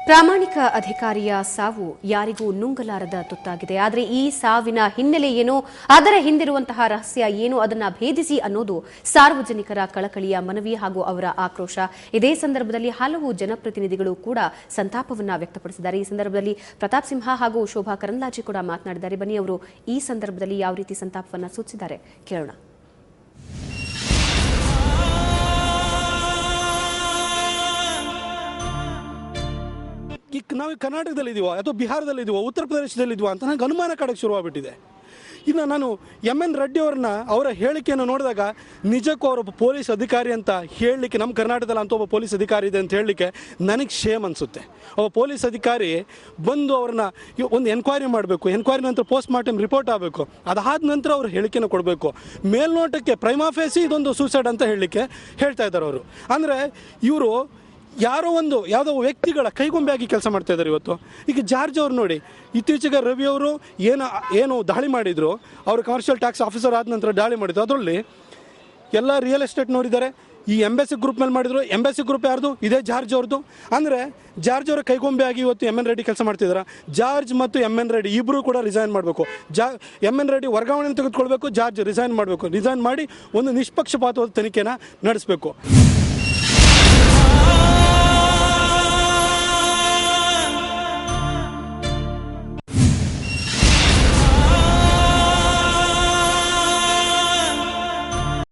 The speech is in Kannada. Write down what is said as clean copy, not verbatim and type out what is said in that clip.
ಪ್ರಾಮಾಣಿಕ ಅಧಿಕಾರಿಯ ಸಾವು ಯಾರಿಗೂ ನುಂಗಲಾರದ ತುತ್ತಾಗಿದೆ. ಆದರೆ ಈ ಸಾವಿನ ಹಿನ್ನೆಲೆ ಏನು, ಅದರ ಹಿಂದಿರುವಂತಹ ರಹಸ್ಯ ಏನು, ಅದನ್ನ ಭೇದಿಸಿ ಅನ್ನೋದು ಸಾರ್ವಜನಿಕರ ಕಳಕಳಿಯ ಮನವಿ ಹಾಗೂ ಅವರ ಆಕ್ರೋಶ. ಇದೇ ಸಂದರ್ಭದಲ್ಲಿ ಹಲವು ಜನಪ್ರತಿನಿಧಿಗಳು ಕೂಡ ಸಂತಾಪವನ್ನ ವ್ಯಕ್ತಪಡಿಸಿದ್ದಾರೆ. ಈ ಸಂದರ್ಭದಲ್ಲಿ ಪ್ರತಾಪ್ ಸಿಂಹ ಹಾಗೂ ಶೋಭಾ ಕರಂದ್ಲಾಜೆ ಕೂಡ ಮಾತನಾಡಿದ್ದಾರೆ. ಬನ್ನಿ ಅವರು ಈ ಸಂದರ್ಭದಲ್ಲಿ ಯಾವ ರೀತಿ ಸಂತಾಪವನ್ನ ಸೂಚಿಸಿದ್ದಾರೆ ಕೇಳೋಣ. ನಾವು ಕರ್ನಾಟಕದಲ್ಲಿದ್ದೀವೋ ಅಥವಾ ಬಿಹಾರದಲ್ಲಿದ್ದೀವೋ ಉತ್ತರ ಪ್ರದೇಶದಲ್ಲಿದ್ದೀವೋ ಅಂತ ನನಗೆ ಅನುಮಾನ ಕಾಡಕ್ಕೆ ಶುರುವಾಗ್ಬಿಟ್ಟಿದೆ. ಇನ್ನು ನಾನು ಎನ್ ರೆಡ್ಡಿ ಅವ್ರನ್ನ ಅವರ ಹೇಳಿಕೆಯನ್ನು ನೋಡಿದಾಗ ನಿಜಕ್ಕೂ ಅವರೊಬ್ಬ ಪೊಲೀಸ್ ಅಧಿಕಾರಿ ಅಂತ ಹೇಳಲಿಕ್ಕೆ, ನಮ್ಮ ಕರ್ನಾಟಕದಲ್ಲಿ ಅಂತ ಒಬ್ಬ ಪೊಲೀಸ್ ಅಧಿಕಾರಿ ಇದೆ ಅಂತ ಹೇಳಲಿಕ್ಕೆ ನನಗೆ ಶೇಮ್ ಅನಿಸುತ್ತೆ. ಒಬ್ಬ ಪೊಲೀಸ್ ಅಧಿಕಾರಿ ಬಂದು ಅವ್ರನ್ನ ಒಂದು ಎನ್ಕ್ವೈರಿ ಮಾಡಬೇಕು, ಎನ್ಕ್ವೈರಿ ನಂತರ ಪೋಸ್ಟ್ ಮಾರ್ಟಮ್ ರಿಪೋರ್ಟ್ ಆಗಬೇಕು, ಅದಾದ ನಂತರ ಅವ್ರು ಹೇಳಿಕೆನ ಕೊಡಬೇಕು. ಮೇಲ್ನೋಟಕ್ಕೆ ಪ್ರೈಮಾ ಫೇಸಿ ಇದೊಂದು ಸೂಸೈಡ್ ಅಂತ ಹೇಳ್ತಾ ಇದ್ದಾರೆ ಅವರು. ಅಂದರೆ ಇವರು ಯಾವುದೋ ವ್ಯಕ್ತಿಗಳ ಕೈಗೊಂಬೆಯಾಗಿ ಕೆಲಸ ಮಾಡ್ತಾ ಇದ್ದಾರೆ ಇವತ್ತು. ಈಗ ಜಾರ್ಜ್ ಅವ್ರು ನೋಡಿ, ಇತ್ತೀಚೆಗೆ ರವಿ ಅವರು ಏನು ದಾಳಿ ಮಾಡಿದ್ರು, ಅವರು ಕಮರ್ಷಿಯಲ್ ಟ್ಯಾಕ್ಸ್ ಆಫೀಸರ್ ಆದ ನಂತರ ದಾಳಿ ಮಾಡಿದ್ರು. ಅದರಲ್ಲಿ ಎಲ್ಲ ರಿಯಲ್ ಎಸ್ಟೇಟ್ ನೋಡಿದ್ದಾರೆ. ಈ ಎಂಬೆಸಿ ಗ್ರೂಪ್ ಮೇಲೆ ಮಾಡಿದ್ರು. ಎಂಬೆಸಿ ಗ್ರೂಪ್ ಯಾರ್ದು? ಇದೇ ಜಾರ್ಜ್ ಅವ್ರದ್ದು. ಅಂದರೆ ಜಾರ್ಜ್ ಅವರ ಕೈಗೊಂಬೆಯಾಗಿ ಇವತ್ತು ಎನ್ ರೆಡ್ಡಿ ಕೆಲಸ ಮಾಡ್ತಿದ್ದಾರೆ. ಜಾರ್ಜ್ ಮತ್ತು ಎನ್ ರೆಡ್ಡಿ ಇಬ್ಬರು ಕೂಡ ರಿಸೈನ್ ಮಾಡಬೇಕು. ಎನ್ ರೆಡ್ಡಿ ವರ್ಗಾವಣೆ ತೆಗೆದುಕೊಳ್ಬೇಕು, ಜಾರ್ಜ್ ರಿಸೈನ್ ಮಾಡಬೇಕು. ರಿಸೈನ್ ಮಾಡಿ ಒಂದು ನಿಷ್ಪಕ್ಷಪಾತವಾದ ತನಿಖೆನ ನಡೆಸಬೇಕು.